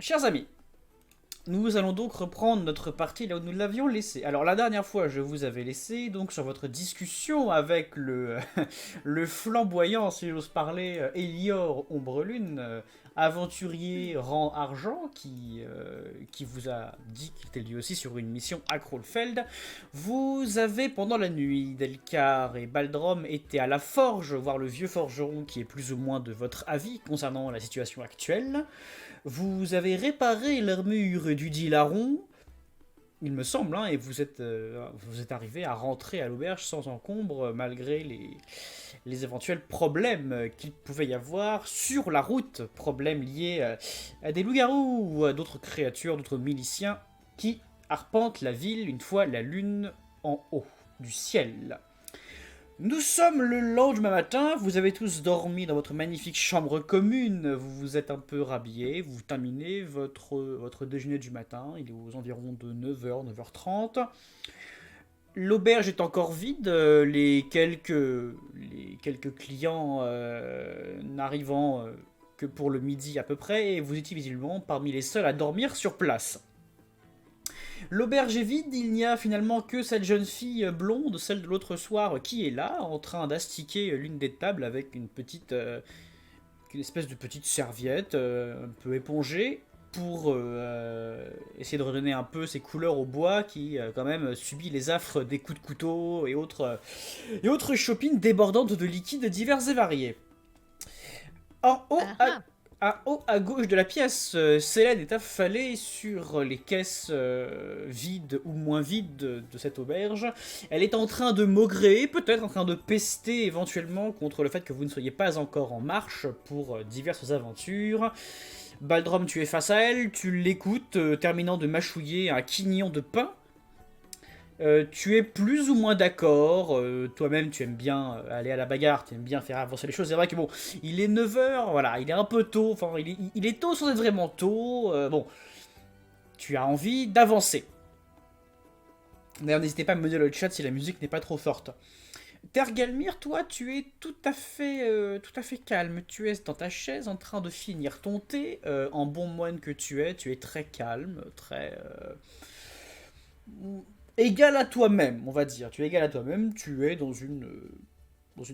Chers amis, nous allons donc reprendre notre partie là où nous l'avions laissé. Alors la dernière fois, je vous avais laissé donc sur votre discussion avec le, le flamboyant, si j'ose parler, Elior Ombrelune, aventurier rang argent, qui vous a dit qu'il était lui aussi sur une mission à Krollfeld. Vous avez pendant la nuit, Delcar et Baldrom étaient à la forge, voir le vieux forgeron qui est plus ou moins de votre avis concernant la situation actuelle. Vous avez réparé l'armure du dit Larron, il me semble, hein, et vous êtes arrivé à rentrer à l'auberge sans encombre, malgré les éventuels problèmes qu'il pouvait y avoir sur la route, problèmes liés à des loups-garous ou à d'autres créatures, d'autres miliciens qui arpentent la ville une fois la lune en haut du ciel. Nous sommes le lendemain matin, vous avez tous dormi dans votre magnifique chambre commune, vous vous êtes un peu rhabillés, vous terminez votre déjeuner du matin, il est aux environs de 9h, 9h30. L'auberge est encore vide, les quelques clients n'arrivant que pour le midi à peu près, et vous étiez visiblement parmi les seuls à dormir sur place. L'auberge est vide, il n'y a finalement que cette jeune fille blonde, celle de l'autre soir, qui est là, en train d'astiquer l'une des tables avec une espèce de petite serviette un peu épongée, pour essayer de redonner un peu ses couleurs au bois qui quand même subit les affres des coups de couteau et autres chopines débordantes de liquides divers et variés. En haut, à gauche de la pièce, Célène est affalée sur les caisses vides ou moins vides de cette auberge. Elle est en train de maugréer, peut-être en train de pester éventuellement contre le fait que vous ne soyez pas encore en marche pour diverses aventures. Baldrom, tu es face à elle, tu l'écoutes, terminant de mâchouiller un quignon de pain. Tu es plus ou moins d'accord, toi-même tu aimes bien aller à la bagarre, tu aimes bien faire avancer les choses, c'est vrai que bon, il est 9h, voilà, il est un peu tôt, enfin il est tôt sans être vraiment tôt, bon, tu as envie d'avancer. D'ailleurs n'hésitez pas à me dire dans le chat si la musique n'est pas trop forte. Tergalmir, toi tu es tout à fait calme, tu es dans ta chaise en train de finir ton thé, en bon moine que tu es très calme, très... égal à toi-même, on va dire. Tu es égal à toi-même, tu es dans une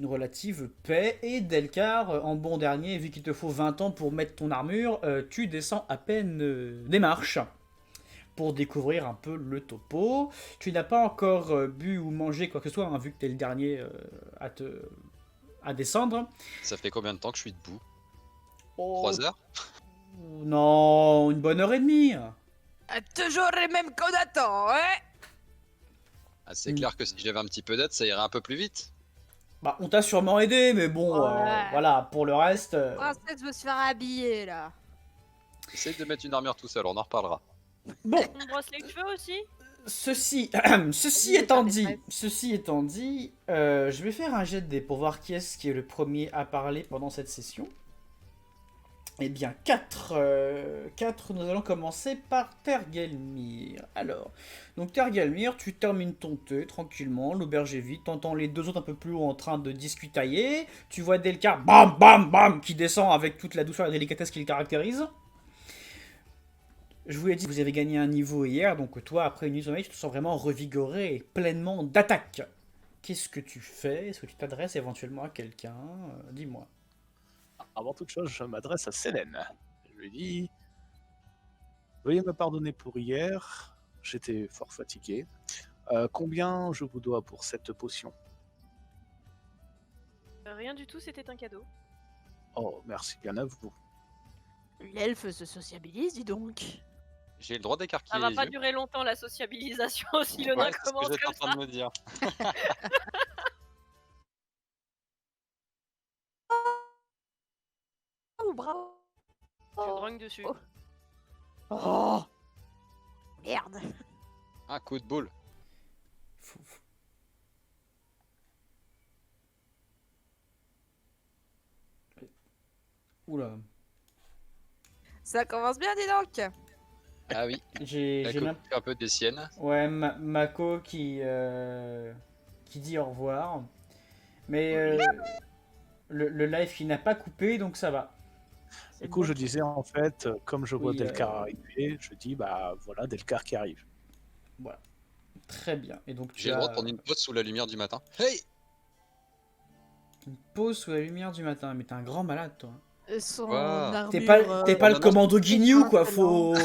relative paix. Et Delcar, en bon dernier, vu qu'il te faut 20 ans pour mettre ton armure, tu descends à peine des marches pour découvrir un peu le topo. Tu n'as pas encore bu ou mangé quoi que ce soit, hein, vu que tu es le dernier à descendre. Ça fait combien de temps que je suis debout? Oh, 3 heures? non, une bonne heure et demie. Toujours les mêmes qu'on attend, hein? Ah, c'est clair que si j'avais un petit peu d'aide, ça irait un peu plus vite. Bah, on t'a sûrement aidé, mais bon, Ouais. voilà, pour le reste... Princesse veut se faire habiller, là. Essaye de mettre une armure tout seul, on en reparlera. Bon, On brosse les cheveux aussi? ceci étant dit, je vais faire un jet de dés pour voir qui est-ce qui est le premier à parler pendant cette session. Eh bien, 4. Nous allons commencer par Tergelmir. Alors, donc Tergelmir, tu termines ton thé tranquillement, l'auberge est vide, t'entends les deux autres un peu plus haut en train de discutailler, tu vois Delcar, bam, bam, bam, qui descend avec toute la douceur et la délicatesse qui le caractérise. Je vous l'ai dit, vous avez gagné un niveau hier, donc toi, après une nuit de sommeil, tu te sens vraiment revigoré et pleinement d'attaque. Qu'est-ce que tu fais? Est-ce que tu t'adresses éventuellement à quelqu'un? Dis-moi. Avant toute chose, je m'adresse à Célène. Je lui dis: veuillez me pardonner pour hier, j'étais fort fatigué. Combien je vous dois pour cette potion? Rien du tout, c'était un cadeau. Oh, merci bien à vous. L'elfe se sociabilise, dis donc. J'ai le droit Ça d'écarquiller va les pas yeux. durer longtemps la sociabilisation si le Ouais, nain c'est ce que commence j'étais en comme train ça. de me dire. Oh, bravo. Je grogne dessus. Oh. Oh. Merde. Un coup de boule. Faut- Oula. Ça commence bien, dis donc. Ah oui, J'ai la même... coupe un peu des siennes. Ouais, Mako qui dit au revoir. Mais le live qui n'a pas coupé, donc ça va. C'est Du coup, une je bonne- disais en fait, comme je vois Oui, Delcar arriver, je dis bah voilà Delcar qui arrive. Voilà. Très bien. Et donc J'ai tu le droit as de prendre une pause sous la lumière du matin. Hey! une pause sous la lumière du matin. Mais t'es un grand malade, toi. Son Quoi? T'es armure. pas, t'es pas le non, non, commando Guignou, quoi. étincelante. Faut.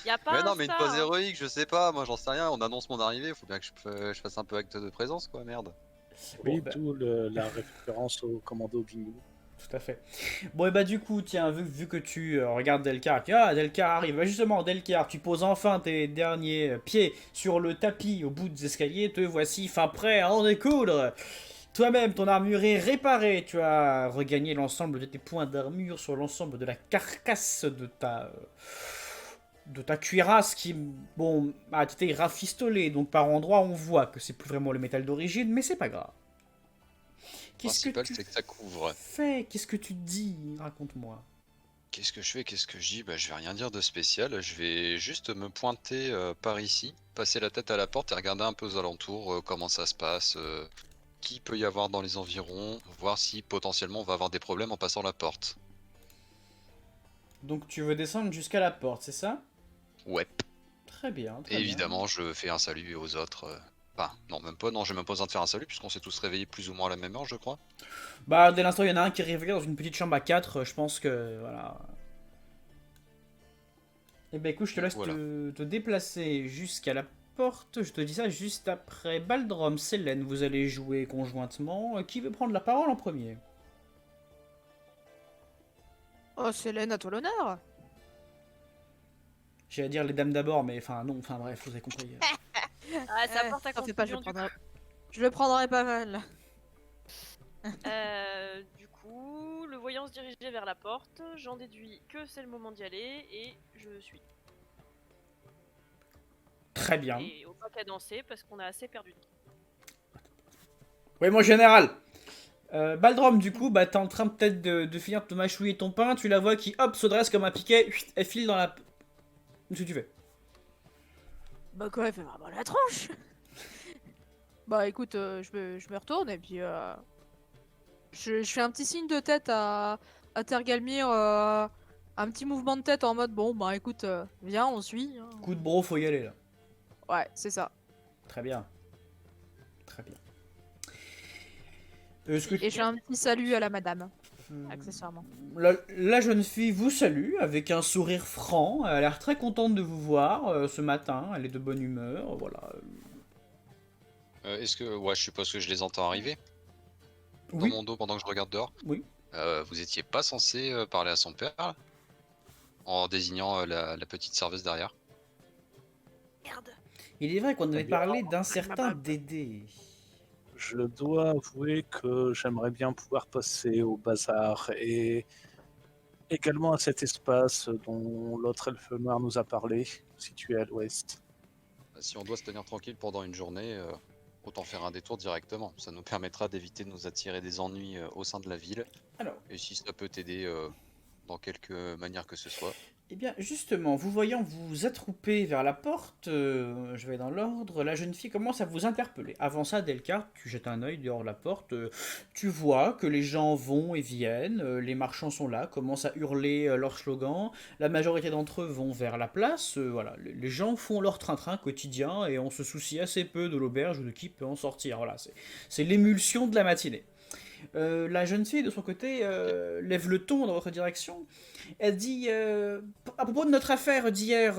Y a pas Mais un non, mais une star, pause hein. héroïque, je sais pas, moi j'en sais rien, on annonce mon arrivée, faut bien que je fasse un peu acte de présence, quoi, merde. Bon, Oui, bah, d'où la référence au commando Guignou. tout à fait. Bon, et bah, du coup, tiens, vu que tu regardes Delcar, ah, Delcar arrive. Bah, justement, Delcar, tu poses enfin tes derniers pieds sur le tapis au bout des escaliers. Te voici fin prêt à en découdre. Toi-même, ton armure est réparée. Tu as regagné l'ensemble de tes points d'armure sur l'ensemble de la carcasse de ta cuirasse qui, bon, a été rafistolée. Donc, par endroits, on voit que c'est plus vraiment le métal d'origine, mais c'est pas grave. Le Qu'est-ce que principal, tu c'est que ça couvre. fais? Qu'est-ce que tu dis? Raconte-moi. Qu'est-ce que je fais, qu'est-ce que je dis? Bah, je vais rien dire de spécial, je vais juste me pointer par ici, passer la tête à la porte et regarder un peu aux alentours comment ça se passe, qui peut y avoir dans les environs, voir si potentiellement on va avoir des problèmes en passant la porte. Donc, tu veux descendre jusqu'à la porte, c'est ça? Ouais. Très bien, très Et bien. évidemment, je fais un salut aux autres. Enfin, non, même pas, non, j'ai même pas besoin de faire un salut puisqu'on s'est tous réveillés plus ou moins à la même heure, je crois. Bah, dès l'instant, il y en a un qui est réveillé dans une petite chambre à 4. Je pense que, voilà. Eh ben, écoute, je te laisse Voilà. te déplacer jusqu'à la porte. Je te dis ça juste après Baldrom, Célène. Vous allez jouer conjointement. Qui veut prendre la parole en premier? Oh, Célène, à toi l'honneur. J'allais dire les dames d'abord, mais enfin, non, enfin bref, vous avez compris. Ah, ça porte à t'en fais pas, confusion, du coup. je le prendrai pas mal. Du coup, le voyant se dirigeait vers la porte, j'en déduis que c'est le moment d'y aller, et je suis. Très bien. Et au pas qu'à danser, parce qu'on a assez perdu de temps. Oui, mon général. Baldrom, du coup, bah, t'es en train peut-être de finir de te mâchouiller ton pain. Tu la vois qui, hop, se dresse comme un piquet. Chut, elle file dans la. Qu'est-ce que tu fais? Bah quoi, elle fait vraiment la tronche. Bah écoute, je me retourne et puis je fais un petit signe de tête à Tergalmir, un petit mouvement de tête en mode bon bah écoute, viens, on suit, hein. Coup de bro, faut y aller là. Ouais, c'est ça. Très bien. Très bien. Est-ce que Et je fais un petit salut à la madame, accessoirement. la jeune fille vous salue avec un sourire franc. Elle a l'air très contente de vous voir ce matin. Elle est de bonne humeur. Voilà. Est-ce que. Ouais, je suppose que je les entends arriver dans Oui. mon dos pendant que je regarde dehors. Oui. Vous étiez pas censé parler à son père là en désignant la petite serveuse derrière. Merde. Il est vrai qu'on avait bien. parlé d'un certain Dédé. Je dois avouer que j'aimerais bien pouvoir passer au bazar et également à cet espace dont l'autre elfe noir nous a parlé, situé à l'ouest. Si on doit se tenir tranquille pendant une journée, autant faire un détour directement. Ça nous permettra d'éviter de nous attirer des ennuis au sein de la ville. Alors, Et si ça peut t'aider dans quelque manière que ce soit. eh bien, justement, vous voyant vous attrouper vers la porte, je vais dans l'ordre, la jeune fille commence à vous interpeller. Avant ça, Delcar, tu jettes un œil dehors de la porte, tu vois que les gens vont et viennent, les marchands sont là, commencent à hurler leur slogan, la majorité d'entre eux vont vers la place, voilà, les gens font leur train-train quotidien et on se soucie assez peu de l'auberge ou de qui peut en sortir, voilà, c'est l'émulsion de la matinée. La jeune fille, de son côté, lève le ton dans votre direction. Elle dit à propos de notre affaire d'hier,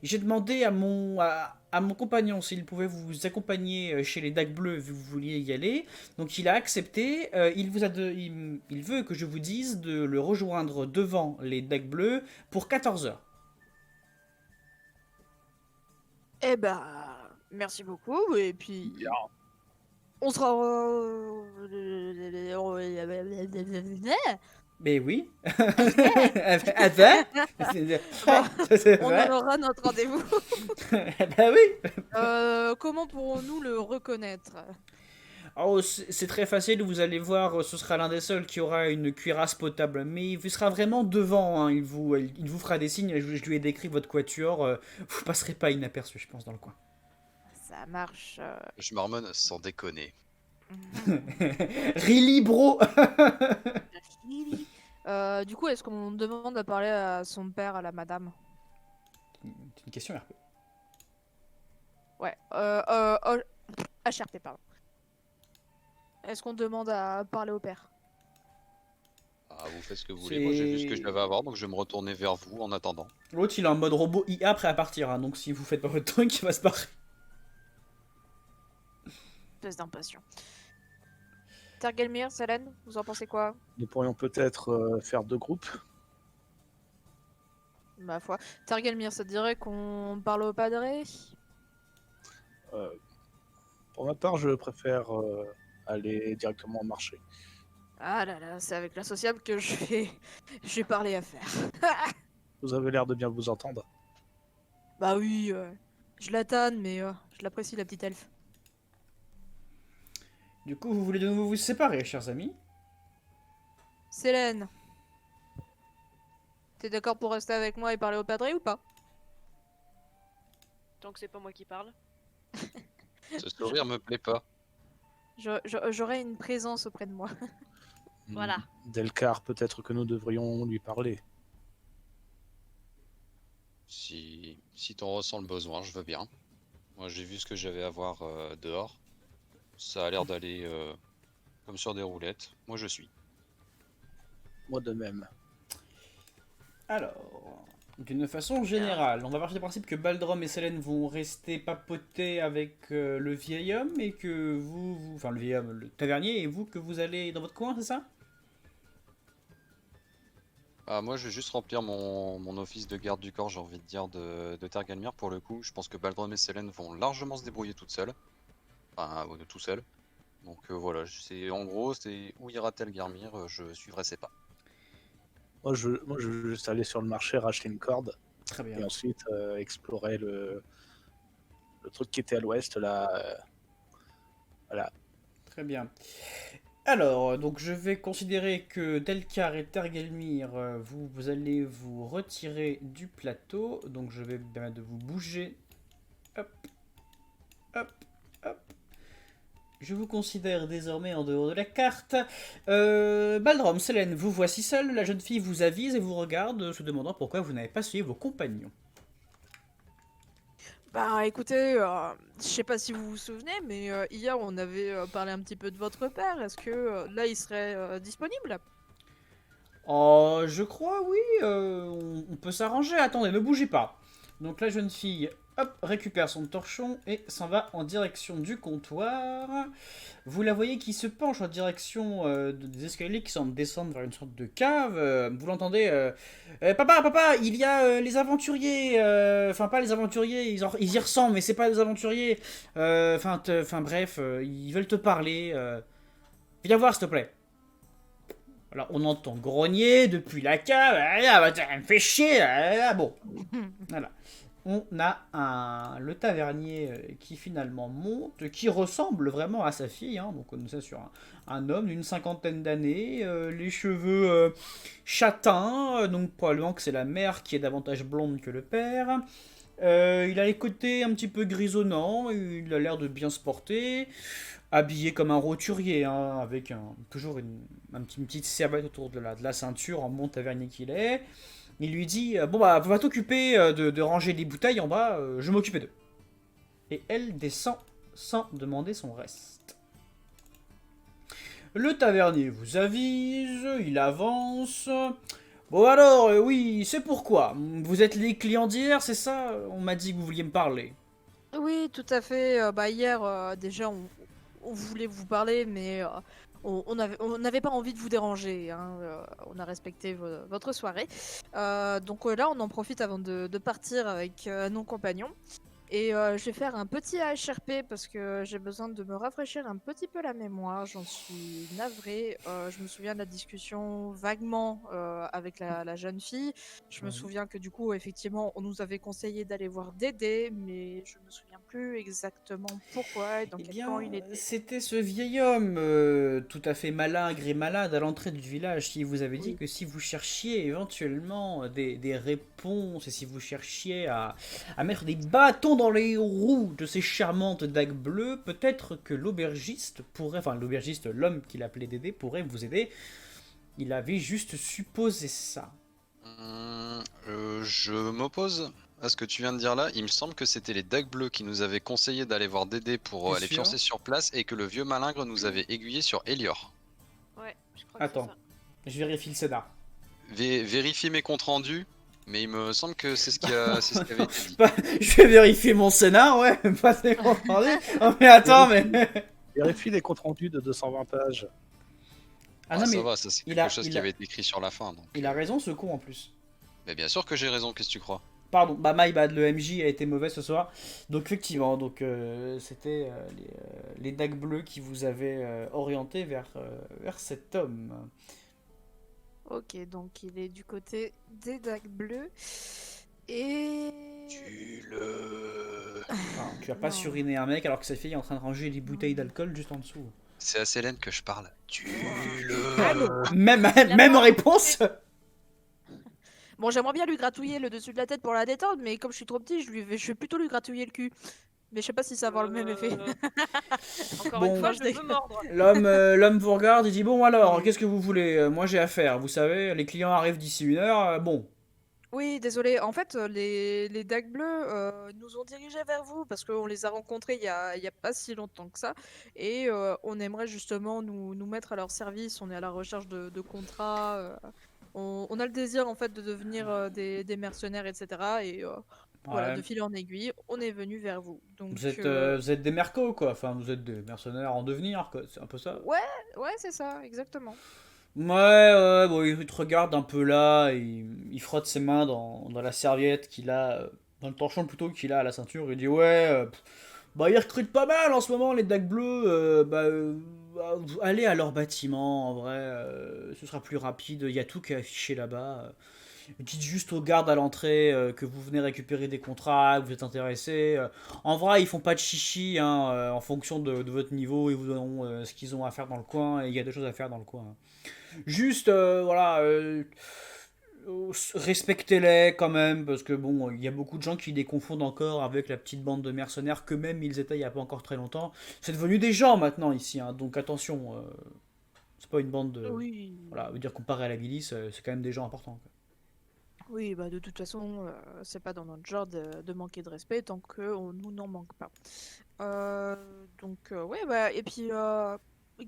j'ai demandé à mon compagnon s'il pouvait vous accompagner chez les Dagues Bleus vu que vous vouliez y aller. Donc il a accepté. Il veut que je vous dise de le rejoindre devant les Dagues Bleus pour 14h. Eh bah, merci beaucoup et puis Bien. on sera. Mais oui. Attends. C'est On vrai. aura notre rendez-vous. Bah oui. Comment pourrons-nous le reconnaître? Oh, c'est très facile, vous allez voir, ce sera l'un des seuls qui aura une cuirasse potable, mais il sera vraiment devant, hein, il vous fera des signes, je lui ai décrit votre quatuor, vous passerez pas inaperçu, je pense, dans le coin. Ça marche. Je marmonne sans déconner. Really, bro. Du coup, est-ce qu'on demande à parler à son père, à la madame? C'est une question RP. Ouais. HRP, pardon. Est-ce qu'on demande à parler au père? Ah, vous faites ce que vous voulez. Moi, j'ai vu ce que je devais avoir, donc je vais me retourner vers vous en attendant. L'autre, il est en mode robot IA prêt à partir, hein, donc si vous faites pas votre truc, il va se barrer. Espèce d'impatient. Tergelmir, Selene, vous en pensez quoi? Nous pourrions peut-être faire 2 groupes. Ma foi. Tergelmir, ça te dirait qu'on parle au padré? Euh, pour ma part, je préfère aller directement au marché. Ah là là, c'est avec l'associable que j'ai parlé à faire. Vous avez l'air de bien vous entendre. Bah oui, je la tanne, mais je l'apprécie, la petite elfe. Du coup, vous voulez de nouveau vous séparer, chers amis? Selene, t'es d'accord pour rester avec moi et parler au padré ou pas? Tant que c'est pas moi qui parle. Ce sourire me plaît pas. J'aurai une présence auprès de moi. Voilà. Delcar, peut-être que nous devrions lui parler. Si t'en ressens le besoin, je veux bien. Moi, j'ai vu ce que j'avais à voir dehors. Ça a l'air d'aller comme sur des roulettes. Moi, je suis. Moi de même. Alors, d'une façon générale, on va partir du principe que Baldrom et Selene vont rester papoter avec le vieil homme et que enfin le vieil homme, le tavernier, et vous, que vous allez dans votre coin, c'est ça? Ah, moi, je vais juste remplir mon office de garde du corps, j'ai envie de dire, de Tergalmir pour le coup. Je pense que Baldron et Selene vont largement se débrouiller toutes seules. Enfin, tout seuls. Donc voilà, en gros, c'est où ira Tergalmir, je suivrai ses pas. Moi, je veux juste aller sur le marché, racheter une corde, Très bien. et ensuite explorer le truc qui était à l'ouest, là. Voilà. Très bien. Alors, donc je vais considérer que Delcar et Tergelmir, vous allez vous retirer du plateau. Donc je vais vous permettre de vous bouger. Hop, hop, hop. Je vous considère désormais en dehors de la carte. Baldrom, Selene, vous voici seul. La jeune fille vous avise et vous regarde, se demandant pourquoi vous n'avez pas suivi vos compagnons. Bah écoutez, je sais pas si vous vous souvenez, mais hier on avait parlé un petit peu de votre père. Est-ce que là il serait disponible? Oh, je crois, oui, on peut s'arranger. Attendez, ne bougez pas. Donc la jeune fille, hop, récupère son torchon et s'en va en direction du comptoir. Vous la voyez qui se penche en direction des escaliers qui semblent descendre vers une sorte de cave. Vous l'entendez, papa, il y a les aventuriers. Enfin, pas les aventuriers, ils y ressemblent, mais c'est pas des aventuriers. Enfin, bref, ils veulent te parler. Viens voir, s'il te plaît. Alors, on entend grogner depuis la cave. Ah, bah, ça me fait chier. Ah, bon, voilà. On a le tavernier qui finalement monte, qui ressemble vraiment à sa fille. Hein, donc, on est ça sur un homme d'une 50aine d'années, les cheveux châtains. Donc, probablement que c'est la mère qui est davantage blonde que le père. Il a les côtés un petit peu grisonnants. Il a l'air de bien se porter. Habillé comme un roturier, hein, avec toujours une petite serviette autour de la ceinture, en bon tavernier qu'il est. Il lui dit bon bah va t'occuper de ranger les bouteilles en bas, je m'occupe d'eux. Et elle descend sans demander son reste. Le tavernier vous avise, il avance. Bon alors, oui, c'est pourquoi. Vous êtes les clients d'hier, c'est ça? On m'a dit que vous vouliez me parler. Oui, tout à fait. Bah hier déjà on voulait vous parler, mais on n'avait pas envie de vous déranger. Hein, on a respecté votre soirée. Donc là, on en profite avant de partir avec nos compagnons. Et je vais faire un petit HRP parce que j'ai besoin de me rafraîchir un petit peu la mémoire. J'en suis navrée. Je me souviens de la discussion vaguement avec la jeune fille. Je me Oui. souviens que du coup, effectivement, on nous avait conseillé d'aller voir Dédé, mais je me souviens plus exactement pourquoi et dans Eh quel bien, camp il était. c'était ce vieil homme tout à fait malingre et malade à l'entrée du village qui vous avait dit Oui. que si vous cherchiez éventuellement des réponses et si vous cherchiez à mettre des bâtons dans les roues de ces charmantes dagues bleues, peut-être que l'aubergiste pourrait, enfin l'aubergiste, l'homme qu'il appelait Dédé, pourrait vous aider. Il avait juste supposé ça. Je m'oppose à ce que tu viens de dire là. Il me semble que c'était les Dagues Bleus qui nous avaient conseillé d'aller voir Dédé pour T'es aller sûr? pioncer sur place et que le vieux malingre nous avait aiguillé sur Elior. Ouais, je crois que Attends, c'est ça. je vérifie le scénar. Vérifie mes comptes rendus, mais il me semble que c'est ce qui avait été dit. Je vais vérifier mon scénar, ouais, pas très entendu. Oh, mais attends, mais. Vérifie les comptes rendus de 220 pages. Ah non, ça mais va, ça c'est il quelque a- chose il qui a- avait été écrit sur la fin. Donc, il a raison, ce con en plus. Mais bien sûr que j'ai raison, qu'est-ce que tu crois? Pardon, bah my bad, le MJ a été mauvais ce soir. Donc effectivement, donc c'était les dagues bleues qui vous avaient orienté vers cet homme. Ok, donc il est du côté des dagues bleues. Et. Tue-le. Enfin, tu vas pas Non. suriner un mec alors que sa fille est en train de ranger des bouteilles d'alcool juste en dessous. C'est à Célène que je parle. Tue-le. Même réponse. Bon, j'aimerais bien lui gratouiller le dessus de la tête pour la détendre, mais comme je suis trop petit, je vais plutôt lui gratouiller le cul. Mais je sais pas si ça va avoir le même effet. Encore Bon. une fois, Non, je je veux mordre. L'homme vous regarde et dit bon alors, qu'est-ce que vous voulez? Moi j'ai affaire, vous savez, les clients arrivent d'ici 1 heure, bon. Oui, désolé. En fait, les dagues bleues nous ont dirigés vers vous parce qu'on les a rencontrés il y a pas si longtemps que ça. Et on aimerait justement nous mettre à leur service. On est à la recherche de contrats. On a le désir en fait de devenir des mercenaires, etc. Et voilà, Ouais. de fil en aiguille, on est venu vers vous. Donc, Vous êtes des mercos quoi, enfin vous êtes des mercenaires en devenir quoi, c'est un peu ça. ouais, c'est ça, exactement. Ouais, bon, il te regarde un peu là, il frotte ses mains dans la serviette qu'il a, dans le torchon plutôt qu'il a à la ceinture, il dit ouais, bah ils recrutent pas mal en ce moment les dagues bleues, allez à leur bâtiment en vrai, ce sera plus rapide, il y a tout qui est affiché là-bas. Dites juste aux gardes à l'entrée que vous venez récupérer des contrats, que vous êtes intéressé. En vrai, ils font pas de chichi hein, en fonction de votre niveau, ils vous donneront ce qu'ils ont à faire dans le coin, et il y a des choses à faire dans le coin. Juste, voilà, respectez-les quand même, parce que bon, il y a beaucoup de gens qui les confondent encore avec la petite bande de mercenaires que même ils étaient il y a pas encore très longtemps. C'est devenu des gens maintenant ici, hein, donc attention, c'est pas une bande de... Oui. Voilà, veut dire comparé à la milice, c'est quand même des gens importants, quoi. Oui, bah de toute façon, c'est pas dans notre genre de manquer de respect tant que nous n'en manque pas. Donc, ouais, bah, et puis,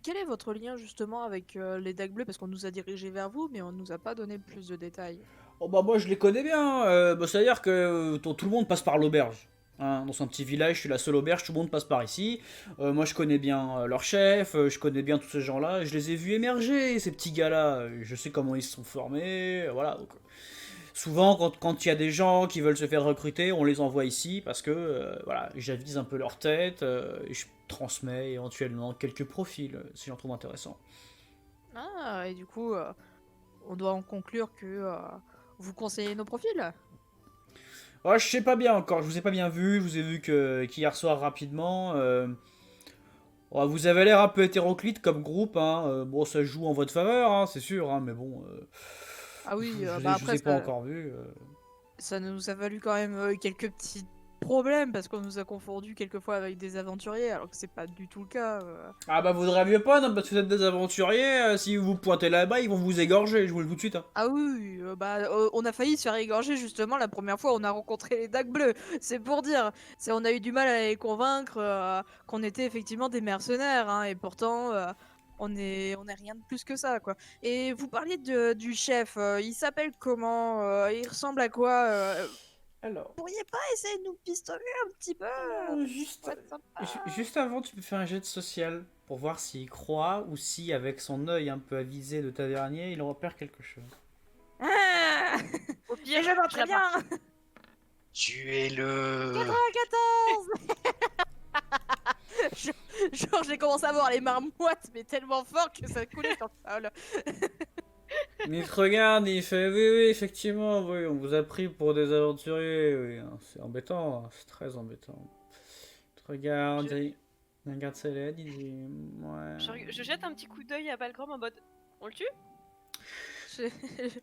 quel est votre lien justement avec les dagues bleues? Parce qu'on nous a dirigés vers vous, mais on nous a pas donné plus de détails. Oh bah moi je les connais bien, c'est-à-dire que tout le monde passe par l'auberge. Hein, dans un petit village, je suis la seule auberge, tout le monde passe par ici. Moi je connais bien leur chef, je connais bien tous ces gens-là, je les ai vus émerger, ces petits gars-là, je sais comment ils se sont formés, voilà. Donc, souvent quand il y a des gens qui veulent se faire recruter, on les envoie ici parce que voilà, j'avise un peu leur tête, et je transmets éventuellement quelques profils si j'en trouve intéressant. Ah, et du coup, on doit en conclure que vous conseillez nos profils? Ouais, je sais pas bien encore, je vous ai pas bien vu, je vous ai vu qu'hier soir rapidement. Ouais, vous avez l'air un peu hétéroclite comme groupe, hein. Bon, ça joue en votre faveur, hein, c'est sûr, hein, mais bon, Ah oui, je bah vous après, ai pas encore vu. ça nous a valu quand même quelques petits problèmes parce qu'on nous a confondu quelquefois avec des aventuriers, alors que c'est pas du tout le cas. Ah bah vaudrait mieux pas, non, parce que vous êtes des aventuriers, si vous vous pointez là-bas, ils vont vous égorger, je vous le dis tout de suite. Hein. Ah oui, bah on a failli se faire égorger justement la première fois où on a rencontré les dagues bleues. C'est pour dire. On a eu du mal à les convaincre qu'on était effectivement des mercenaires, hein, et pourtant on est rien de plus que ça, quoi. Et vous parliez du chef, il s'appelle comment? Il ressemble à quoi? Alors, Vous pourriez pas essayer de nous pistoler un petit peu? juste, Ça pourrait être sympa. juste avant, tu peux faire un jet de social pour voir s'il croit ou si, avec son œil un peu avisé de tavernier, il repère quelque chose. Ah Au Mais pire, je vois je très la bien! Tuez-le. 94! Genre, j'ai commencé à voir les marmottes, mais tellement fort que ça coulait sur le sol. Mais il te regarde et il fait oui, oui, effectivement, oui, on vous a pris pour des aventuriers, oui, hein, c'est embêtant, hein, c'est très embêtant. Il te regarde, il regarde Célène, il dit ouais. je jette un petit coup d'œil à Balgrom en mode on le tue? Je,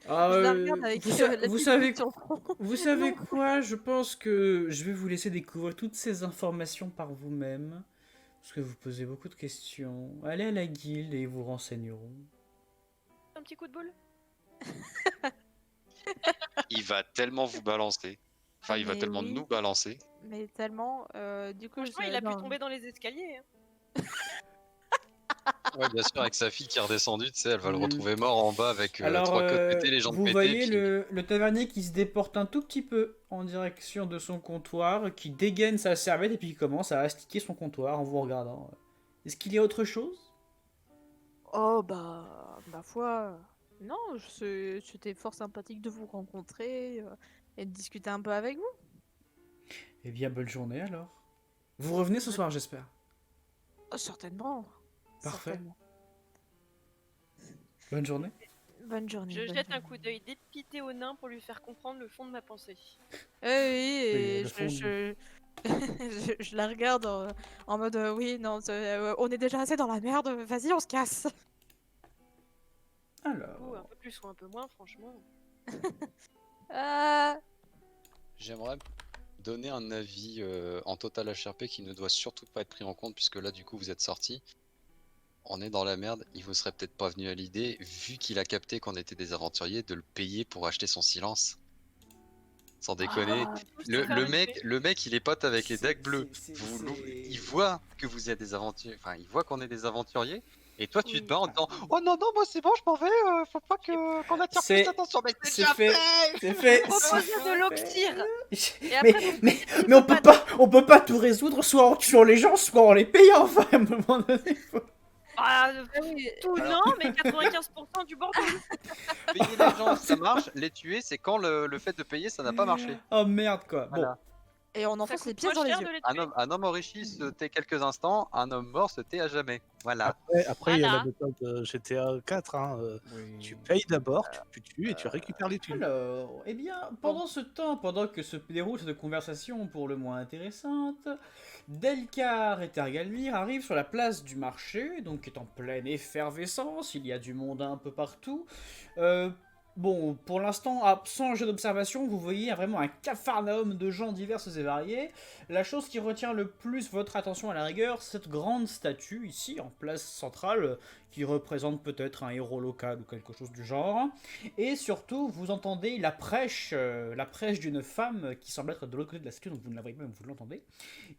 Ah, je la regarde avec vous, sa- la vous petite savez, goutte sur le front. vous savez Non. quoi? Je pense que je vais vous laisser découvrir toutes ces informations par vous-même, parce que vous posez beaucoup de questions. Allez à la guilde et ils vous renseigneront. petit coup de boule? Il va tellement vous balancer. Enfin, il va Mais tellement oui. nous balancer. Mais tellement, du coup, Franchement, il a pu tomber dans les escaliers. Hein. Ouais, bien sûr, avec sa fille qui est redescendue, tu sais, elle va le Hmm. retrouver mort en bas avec Alors, 3 côtes pétées, les jambes vous pétées. voyez Puis... le tavernier qui se déporte un tout petit peu en direction de son comptoir, qui dégaine sa serviette et puis qui commence à astiquer son comptoir en vous regardant. Est-ce qu'il y a autre chose? Oh bah, ma foi, non, c'était fort sympathique de vous rencontrer et de discuter un peu avec vous. Eh bien, bonne journée alors. Vous revenez ce soir, j'espère. Oh, certainement. Parfait. Certainement. Bonne journée. Bonne journée. Je bonne jette un journée. coup d'œil dépité au nain pour lui faire comprendre le fond de ma pensée. Oui, et le fond je la regarde en mode oui, non, on est déjà assez dans la merde, vas-y, on se casse. Ou un Alors, peu plus ou un peu moins, franchement. J'aimerais donner un avis en total HRP qui ne doit surtout pas être pris en compte, puisque là, du coup, vous êtes sortis. On est dans la merde, il vous serait peut-être pas venu à l'idée, vu qu'il a capté qu'on était des aventuriers, de le payer pour acheter son silence. Sans déconner. Le mec, il est pote avec les decks bleus. Il voit que vous êtes des aventuriers. Enfin, il voit qu'on est des aventuriers. Et toi, tu Oui. te bats en disant oh non, non, moi c'est bon, je m'en vais. Faut pas qu'on attire C'est- plus attention. Mais c'est fait. C'est fait. On c'est revient de l'Oxyre. Et Mais, après, mais on peut pas tout résoudre soit en tuant les gens, soit en les payant. Enfin, à un moment donné. Ah, oui. tout Alors- non, mais 95% du bordel. Payer les gens, ça marche. Les tuer, c'est quand le fait de payer, ça n'a pas marché. Oh merde quoi. Voilà. Et on Ça enfonce les coûte pieds moins dans les cher yeux. de les tuer. Un homme enrichi se tait quelques instants, un homme mort se tait à jamais. Voilà. Après, il y a la Voilà. méthode GTA 4. Hein, Bon. tu payes d'abord, tu tues et tu récupères les thunes. Alors, eh bien, pendant ce temps, pendant que se déroule cette conversation pour le moins intéressante, Delcar et Tergalmir arrivent sur la place du marché, donc qui est en pleine effervescence, il y a du monde un peu partout. Bon, pour l'instant, sans jeu d'observation, vous voyez vraiment un capharnaüm de gens divers et variés. La chose qui retient le plus votre attention à la rigueur, c'est cette grande statue ici, en place centrale, qui représente peut-être un héros local ou quelque chose du genre. Et surtout, vous entendez la prêche d'une femme qui semble être de l'autre côté de la statue, donc vous ne la voyez pas, mais vous l'entendez.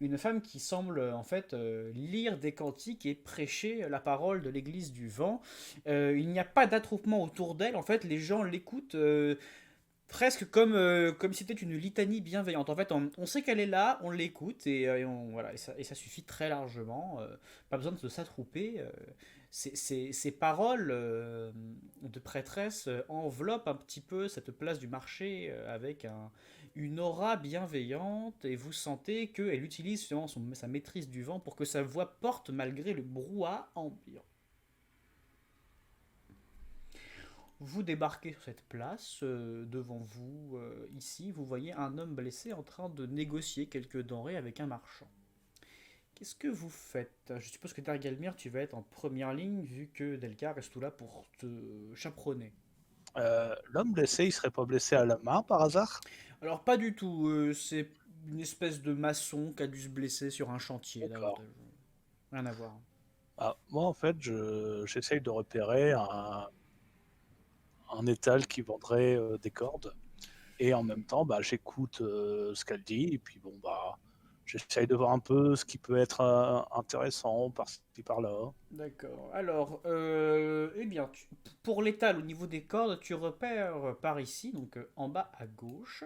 Une femme qui semble en fait lire des cantiques et prêcher la parole de l'église du vent. Il n'y a pas d'attroupement autour d'elle, en fait, les gens l'écoutent presque comme si c'était une litanie bienveillante. En fait, on sait qu'elle est là, on l'écoute voilà, et ça suffit très largement. Pas besoin de s'attrouper. Ces paroles de prêtresse enveloppent un petit peu cette place du marché avec une aura bienveillante et vous sentez qu'elle utilise justement sa maîtrise du vent pour que sa voix porte malgré le brouhaha ambiant. Vous débarquez sur cette place, devant vous, ici, vous voyez un homme blessé en train de négocier quelques denrées avec un marchand. Qu'est-ce que vous faites? Je suppose que Tergalmir, tu vas être en première ligne, vu que Delcar reste tout là pour te chaperonner. L'homme blessé, il serait pas blessé à la main par hasard? Alors pas du tout, c'est une espèce de maçon qui a dû se blesser sur un chantier, D'accord. davantage. Rien à voir. Moi, en fait, j'essaye de repérer un étal qui vendrait des cordes. Et en même temps, j'écoute ce qu'elle dit. Et puis, bon, j'essaye de voir un peu ce qui peut être intéressant par-ci, par-là. D'accord. Alors, eh bien, pour l'étal, au niveau des cordes, tu repères par ici, donc en bas à gauche,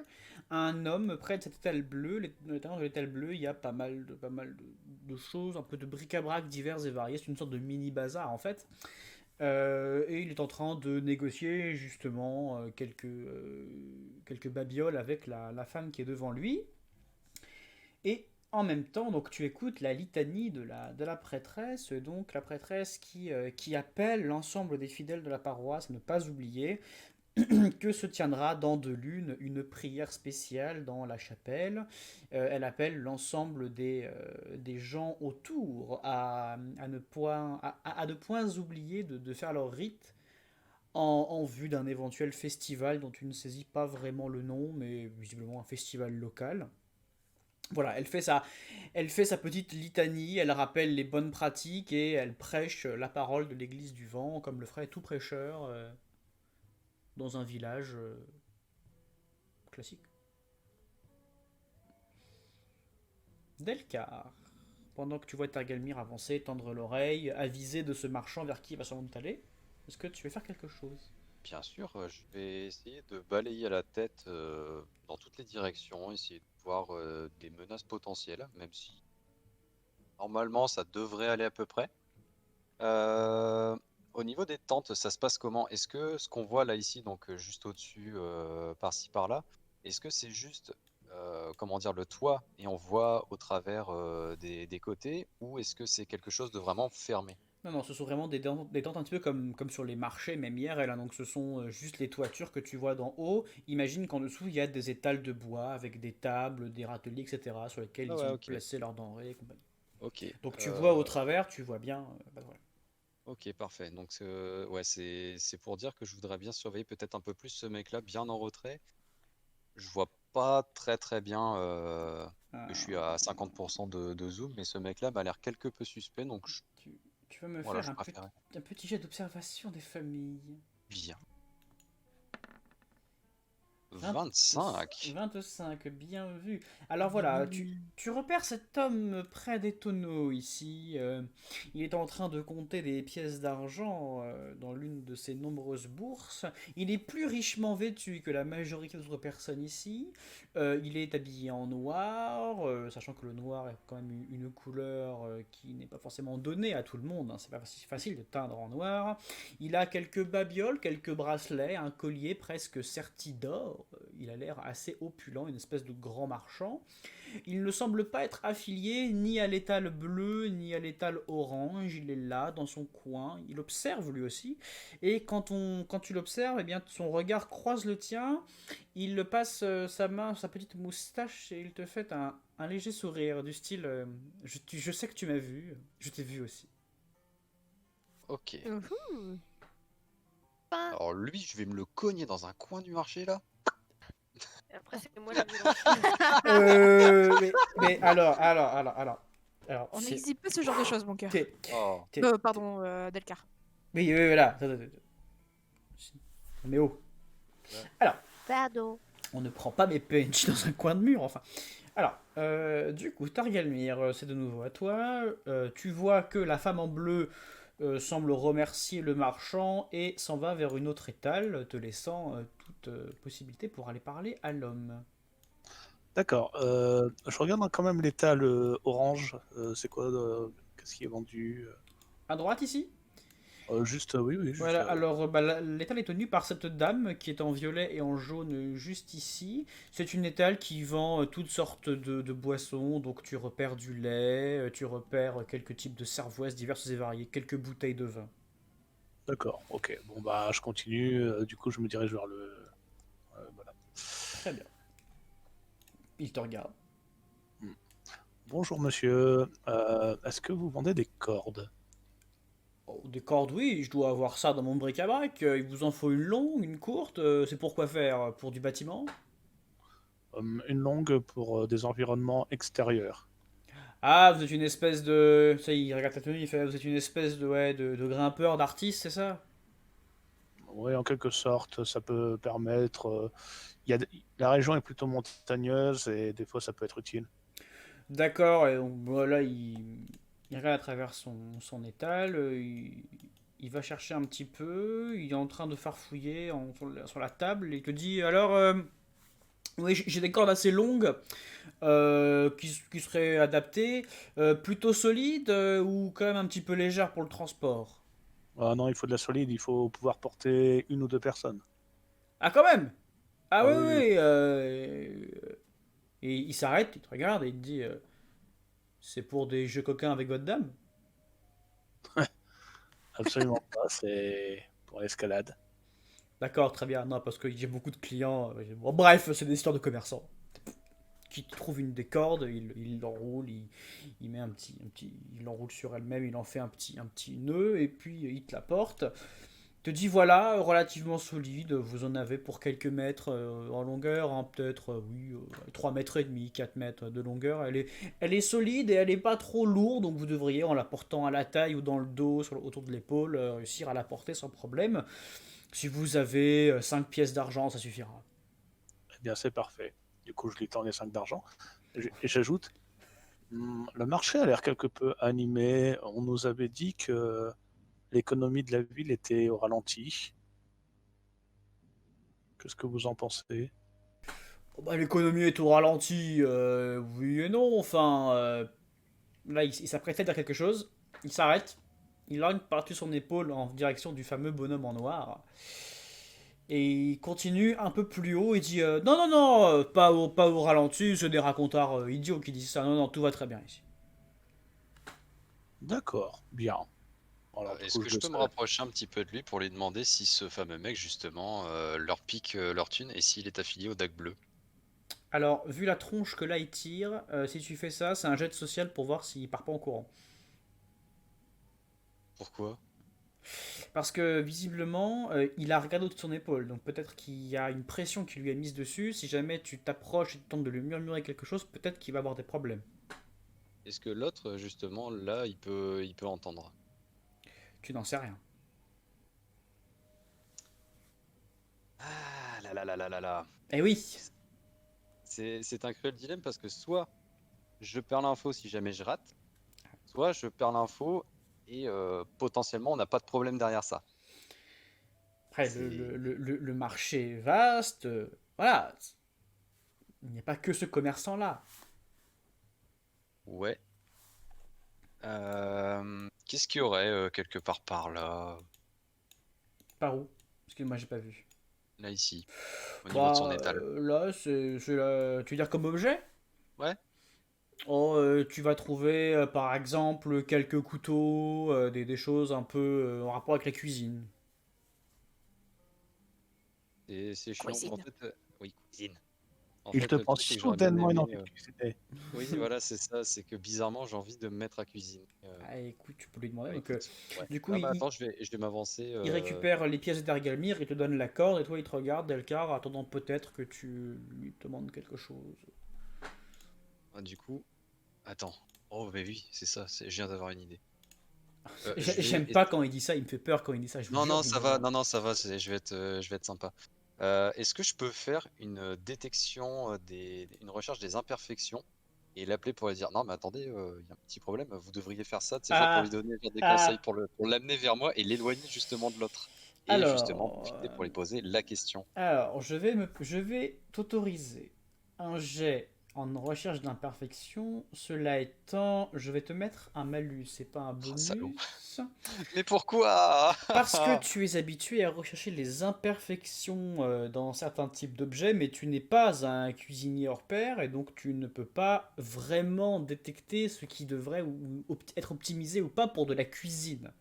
un homme près de cet étal bleu. Dans l'étal bleu, il y a pas mal de choses, un peu de bric-à-brac divers et variés. C'est une sorte de mini bazar en fait. Et il est en train de négocier justement quelques babioles avec la femme qui est devant lui. Et en même temps, donc tu écoutes la litanie de la prêtresse, donc la prêtresse qui appelle l'ensemble des fidèles de la paroisse à ne pas oublier que se tiendra dans 2 lunes une prière spéciale dans la chapelle. Elle appelle l'ensemble des gens autour à ne point oublier de faire leur rite en vue d'un éventuel festival dont tu ne saisis pas vraiment le nom, mais visiblement un festival local. Voilà, elle fait sa petite litanie, elle rappelle les bonnes pratiques et elle prêche la parole de l'église du vent, comme le ferait tout prêcheur dans un village classique. Delcar, pendant que tu vois Tergalmir avancer, tendre l'oreille, aviser de ce marchand vers qui il va sans doute aller, est-ce que tu veux faire quelque chose? Bien sûr, je vais essayer de balayer à la tête dans toutes les directions, essayer de voir des menaces potentielles, même si normalement ça devrait aller à peu près. Euh, Au niveau des tentes, ça se passe comment? Est-ce que ce qu'on voit là ici, donc juste au-dessus, par-ci par-là, est-ce que c'est juste, comment dire, le toit et on voit au travers des côtés, ou est-ce que c'est quelque chose de vraiment fermé? Non, non, ce sont vraiment des tentes un petit peu comme sur les marchés, même IRL, hein. Donc ce sont juste les toitures que tu vois d'en haut. Imagine qu'en dessous, il y a des étals de bois avec des tables, des râteliers, etc. sur lesquels Ah ils ouais, ont ok. placé leurs denrées et compagnie. Ok. Donc tu vois au travers, tu vois bien. Pas de problème. Ok, parfait. Donc, ouais, c'est pour dire que je voudrais bien surveiller peut-être un peu plus ce mec-là, bien en retrait. Je vois pas très très bien que je suis à 50% de zoom, mais ce mec-là m'a l'air quelque peu suspect, donc Tu, tu vas me voilà, faire je préférais. un petit jet d'observation des familles. Bien. 20 25. 25, bien vu. Alors voilà, tu repères cet homme près des tonneaux ici. Il est en train de compter des pièces d'argent dans l'une de ses nombreuses bourses. Il est plus richement vêtu que la majorité d'autres personnes ici. Il est habillé en noir, sachant que le noir est quand même une couleur qui n'est pas forcément donnée à tout le monde, hein. C'est pas si facile de teindre en noir. Il a quelques babioles, quelques bracelets, un collier presque serti d'or. Il a l'air assez opulent, une espèce de grand marchand. Il ne semble pas être affilié ni à l'étal bleu ni à l'étal orange. Il est là, dans son coin. Il observe lui aussi. Et quand tu l'observes, eh bien, son regard croise le tien. Il passe sa main, sa petite moustache, et il te fait un léger sourire du style je sais que tu m'as vu, je t'ai vu aussi. Ok. Ouhou. Alors lui, je vais me le cogner dans un coin du marché là. Et après, c'est moi la violence. Mais alors, On c'est. n'exhibe pas ce genre de choses, mon cœur. Oh. Pardon, Delcar. Oui, oui, voilà. Mais oh. Alors, Pardon. on ne prend pas mes punch dans un coin de mur, enfin. Alors, du coup, Targalmir, c'est de nouveau à toi. Tu vois que la femme en bleu semble remercier le marchand et s'en va vers une autre étale, te laissant toute possibilité pour aller parler à l'homme. D'accord. Je regarde quand même l'étal orange. C'est quoi qu'est-ce qui est vendu? À droite ici? Juste, oui, oui, juste. Voilà, alors bah, l'étale est tenue par cette dame qui est en violet et en jaune juste ici. C'est une étale qui vend toutes sortes de boissons, donc tu repères du lait, tu repères quelques types de cervoises diverses et variées, quelques bouteilles de vin. D'accord, ok. Bon, bah, je continue. Du coup, je me dirige vers le. Voilà. Très bien. Il te regarde. Bonjour, monsieur. Est-ce que vous vendez des cordes? Oh, des cordes, oui, je dois avoir ça dans mon bric-à-brac. Il vous en faut une longue, une courte, c'est pour quoi faire? Pour du bâtiment? Une longue pour des environnements extérieurs. Ah, vous êtes une espèce de. Ça, il regarde ta tenue, il fait. Vous êtes une espèce de, ouais, de grimpeur, d'artiste, c'est ça? Oui, en quelque sorte, ça peut permettre. La région est plutôt montagneuse et des fois, ça peut être utile. D'accord, et donc voilà, il regarde à travers son étal, il va chercher un petit peu, il est en train de farfouiller sur la table, et il te dit alors, oui, j'ai des cordes assez longues qui seraient adaptées, plutôt solides ou quand même un petit peu légères pour le transport. Ah non, il faut de la solide, il faut pouvoir porter une ou deux personnes. Ah, quand même! Ah Ah oui, oui, oui, oui, et il s'arrête, il te regarde et il te dit c'est pour des jeux coquins avec votre dame? absolument pas, c'est pour l'escalade. D'accord, très bien. Non, parce que j'ai beaucoup de clients. Bon, bref, c'est des histoires de commerçants qui trouvent une des cordes, il l'enroule, il met il l'enroule sur elle-même, il en fait un petit nœud et puis il te la porte. te dit voilà, relativement solide, vous en avez pour quelques mètres en longueur, hein, peut-être 3 mètres et demi, 4 mètres de longueur. Elle est solide et elle est pas trop lourde, donc vous devriez, en la portant à la taille ou dans le dos, autour de l'épaule, réussir à la porter sans problème. Si vous avez 5 pièces d'argent, ça suffira. Eh bien, c'est parfait. Du coup, je lui tends les 5 d'argent. Et j'ajoute, le marché a l'air quelque peu animé. On nous avait dit que l'économie de la ville était au ralenti. Qu'est-ce que vous en pensez? Oh, bah, l'économie est au ralenti, oui et non, enfin... là, il s'apprêtait à dire quelque chose, il s'arrête, il lorgne par-dessus son épaule en direction du fameux bonhomme en noir. Et il continue un peu plus haut et dit non, non, non, pas au ralenti, c'est des racontars idiots qui disent ça. Non, non, tout va très bien ici. D'accord, bien. Alors, du Est-ce coup, que je je le peux me sais. rapprocher un petit peu de lui pour lui demander si ce fameux mec, justement, leur pique leur thune et s'il est affilié au DAC bleu? Alors, vu la tronche que là il tire, si tu fais ça, c'est un jet de social pour voir s'il part pas en courant. Pourquoi? Parce que visiblement, il a regardé au-dessus de son épaule, donc peut-être qu'il y a une pression qui lui est mise dessus. Si jamais tu t'approches et tu tentes de lui murmurer quelque chose, peut-être qu'il va avoir des problèmes. Est-ce que l'autre, justement, là, il peut entendre? Tu n'en sais rien. Ah là là là là là là. Eh oui. C'est un cruel dilemme parce que soit je perds l'info si jamais je rate, soit je perds l'info et potentiellement on n'a pas de problème derrière ça. Après, C'est... le marché est vaste. Voilà. Il n'y a pas que ce commerçant-là. Ouais. Qu'est-ce qu'il y aurait quelque part par là? Par où? Parce que moi, j'ai pas vu. Là, ici, au niveau de son Bah, étal. là, tu veux dire comme objet? Ouais. Oh, tu vas trouver, par exemple, quelques couteaux, des choses un peu en rapport avec la cuisine. C'est chiant. En Cuisine. fait, oui, cuisine. En Il fait, te le prend truc, c'est que j'aurais bien soudainement une aimé. envie de cuisiner. Oui, voilà, c'est ça. C'est que bizarrement, j'ai envie de me mettre à cuisiner. Ah, écoute, tu peux lui demander. Bah, Donc, écoute, ouais. du coup, Ah bah attends, je vais m'avancer. il récupère les pièces d'Argalmir, il te donne la corde, et toi, il te regarde, Delcar, attendant peut-être que tu lui demandes quelque chose. Du coup, attends. Oh, mais oui, c'est ça. Je viens d'avoir une idée. Je J'aime vais. pas quand il dit ça, il me fait peur quand il dit ça, je vous Non, jure. non, ça va. Non, non, ça va. Je vais être sympa. Est-ce que je peux faire une détection une recherche des imperfections et l'appeler pour lui dire non, mais attendez, il y a un petit problème. Vous devriez faire ça, tu sais, genre pour lui Ah, donner genre, des conseils ah, pour l'amener vers moi et l'éloigner justement de l'autre. Et justement alors, profiter pour lui poser la question. je vais t'autoriser un jet en recherche d'imperfection. Cela étant, je vais te mettre un malus, c'est pas un Oh, salaud. bonus. Mais pourquoi? Parce que tu es habitué à rechercher les imperfections dans certains types d'objets, mais tu n'es pas un cuisinier hors pair, et donc tu ne peux pas vraiment détecter ce qui devrait être optimisé ou pas pour de la cuisine.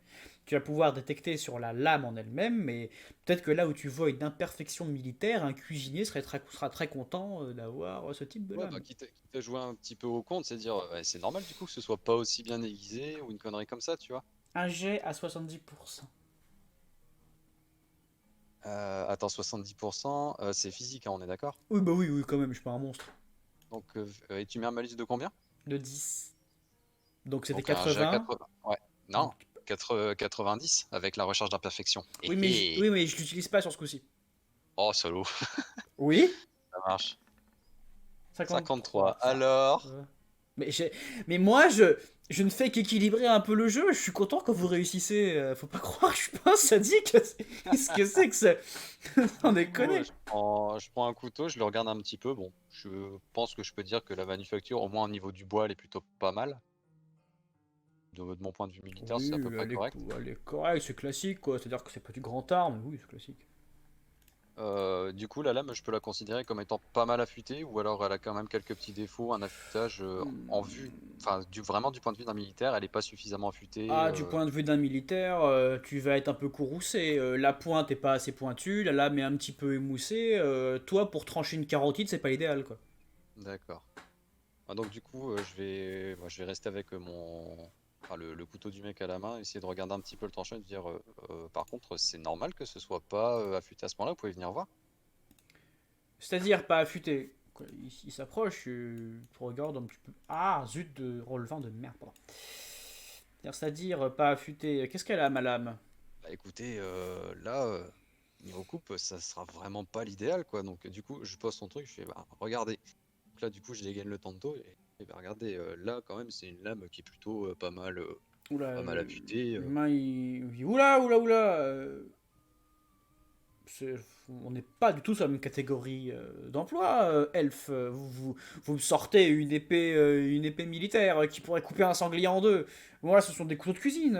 Tu vas pouvoir détecter sur la lame en elle-même, mais peut-être que là où tu vois une imperfection militaire, un cuisinier sera très content d'avoir ce type de Ouais, bah lame. quitte à jouer un petit peu au compte, c'est dire ouais, c'est normal du coup que ce soit pas aussi bien aiguisé ou une connerie comme ça, tu vois. Un jet à 70%. Attends, 70%, c'est physique, hein, on est d'accord? Oui, bah oui, oui, quand même, je suis pas un monstre. Donc, et tu mets un malus de combien? De 10. Donc c'était Donc un G à 80. 80. Ouais. Non, Donc 90 avec la recherche d'imperfection. oui, oui, mais je l'utilise pas sur ce coup-ci. Oh, salaud, Oui. ça marche. 53. 53. Alors, Mais, mais moi, je ne fais qu'équilibrer un peu le jeu. Je suis content quand vous réussissez. Faut pas croire que je suis pas un sadique. Qu'est-ce que c'est que ça? On déconne. je prends un couteau, je le regarde un petit peu. Bon, je pense que je peux dire que la manufacture, au moins au niveau du bois, elle est plutôt pas mal. De mon point de vue militaire, Oui, c'est à peu près correct. elle est correcte, c'est classique quoi. C'est-à-dire que c'est pas du grand art, mais oui, c'est classique. Du coup, la lame, je peux la considérer comme étant pas mal affûtée, ou alors elle a quand même quelques petits défauts, un affûtage en vue, enfin, vraiment du point de vue d'un militaire, elle est pas suffisamment affûtée. Ah, du point de vue d'un militaire, tu vas être un peu courroucé. La pointe est pas assez pointue, la lame est un petit peu émoussée. Toi, pour trancher une carotide, c'est pas l'idéal quoi. D'accord. Ah, donc du coup, je vais rester avec enfin, le couteau du mec à la main, essayer de regarder un petit peu le tranchant et de dire par contre, c'est normal que ce soit pas affûté à ce moment-là, vous pouvez venir voir. C'est-à-dire pas affûté. Quoi, il s'approche, tu regardes un petit peu. Ah, zut, de Roll20 de merde, pardon. C'est-à-dire pas affûté. Qu'est-ce qu'elle a, ma lame? Bah écoutez, là, niveau coupe, ça sera vraiment pas l'idéal, quoi. Donc du coup, je pose son truc, je fais, bah regardez. Donc là, du coup, je dégaine le tanto et bah regardez, là, quand même, c'est une lame qui est plutôt Oula, pas mal affûtée. l'humain, il dit oula, oula, oula. C'est- on n'est pas du tout sur la même catégorie d'emploi, elfe. Vous me sortez une épée militaire qui pourrait couper un sanglier en deux. Voilà, ce sont des couteaux de cuisine.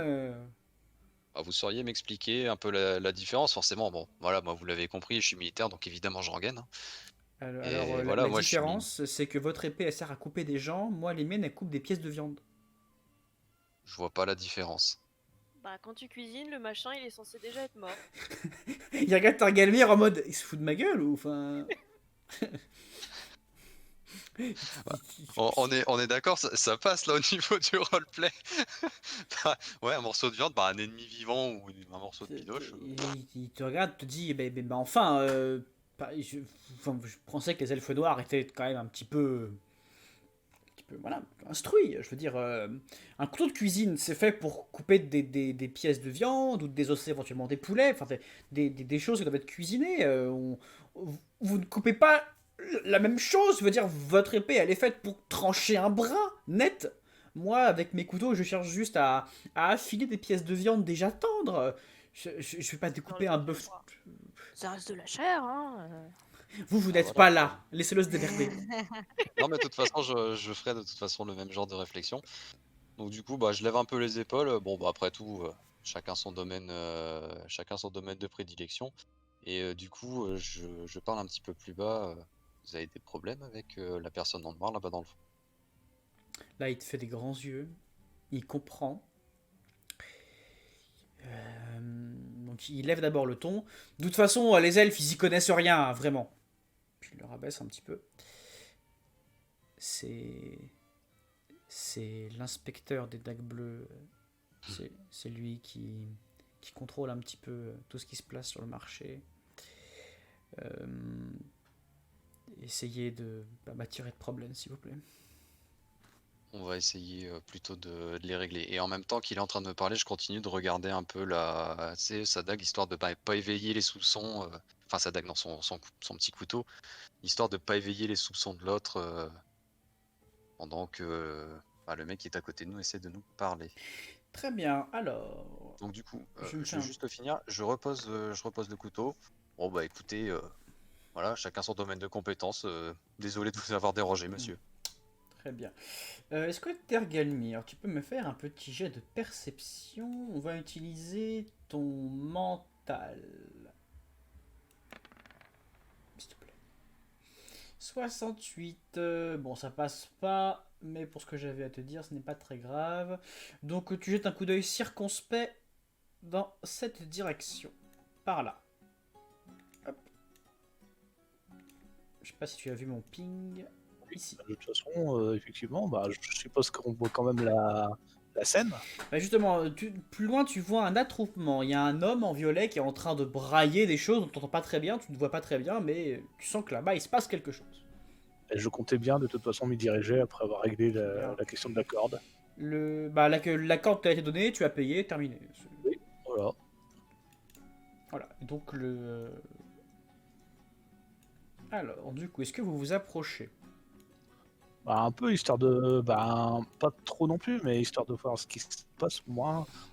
Ah, vous sauriez m'expliquer un peu la différence, forcément. Bon, voilà, moi, vous l'avez compris, je suis militaire, donc évidemment, je rengaine, hein. Alors, Et voilà, la moi, je suis différence, c'est que votre épée, elle sert à couper des gens. Moi, les miennes, elles coupent des pièces de viande. je vois pas la différence. Bah, quand tu cuisines, le machin, il est censé déjà être mort. Il regarde Targalmir en mode, il se fout de ma gueule ou enfin. On est d'accord, ça passe là au niveau du roleplay. Bah, ouais, un morceau de viande, bah, un ennemi vivant ou un morceau de pinoche. Il te regarde, te dit, ben, enfin, enfin, je pensais que les elfes noirs étaient quand même un petit peu, voilà, instruits. Je veux dire, un couteau de cuisine, c'est fait pour couper des pièces de viande ou désosser éventuellement des poulets, enfin, des choses qui doivent être cuisinées. Vous ne coupez pas la même chose. Je veux dire, votre épée, elle est faite pour trancher un bras net. Moi, avec mes couteaux, je cherche juste à affiler des pièces de viande déjà tendres. Je vais pas découper un bœuf. Ça reste de la chair, hein. Vous Ah, n'êtes voilà. pas là. Laissez-le se démerder. Non, mais de toute façon, je ferai de toute façon le même genre de réflexion. Donc du coup, bah, je lève un peu les épaules. Bon, bah, après tout, chacun son domaine de prédilection. Et du coup, je parle un petit peu plus bas. Vous avez des problèmes avec la personne en noir là-bas dans le fond? Là, il te fait des grands yeux. Il comprend. Donc, il lève d'abord le ton. De toute façon, les elfes, ils y connaissent rien, hein, vraiment. Puis il le rabaisse un petit peu. C'est. C'est l'inspecteur des dagues bleues. C'est lui qui contrôle un petit peu tout ce qui se place sur le marché. Euh, Essayez de pas m'attirer de problème, s'il vous plaît. On va essayer plutôt de les régler. Et en même temps qu'il est en train de me parler, je continue de regarder un peu sa dague, histoire de pas éveiller les soupçons. Enfin, sa dague, non, son petit couteau, histoire de pas éveiller les soupçons de l'autre pendant que bah, le mec qui est à côté de nous essaie de nous parler. Très bien, alors. Donc du coup, Je me je fais vais un- juste finir. Je repose le couteau. Bon bah écoutez, voilà, chacun son domaine de compétence. Désolé de vous avoir dérangé, monsieur. Très bien. Est-ce que Tergalmir, tu peux me faire un petit jet de perception? On va utiliser ton mental. S'il te plaît. 68. Bon, ça passe pas, mais pour ce que j'avais à te dire, ce n'est pas très grave. Donc, tu jettes un coup d'œil circonspect dans cette direction. Par là. Hop. Je sais pas si tu as vu mon ping. Ici. De toute façon, effectivement, bah, je suppose qu'on voit quand même la scène. Bah justement, plus loin, tu vois un attroupement. Il y a un homme en violet qui est en train de brailler des choses dont tu n'entends pas très bien, tu ne vois pas très bien, mais tu sens que là-bas, il se passe quelque chose. Et je comptais bien de toute façon m'y diriger après avoir réglé Bien. la question de la corde. La corde t'a été donnée, tu as payé, terminé. Oui, voilà. Voilà, donc Alors, du coup, est-ce que vous vous approchez? Bah, un peu histoire de. Bah, pas trop non plus, mais histoire de voir ce qui se passe,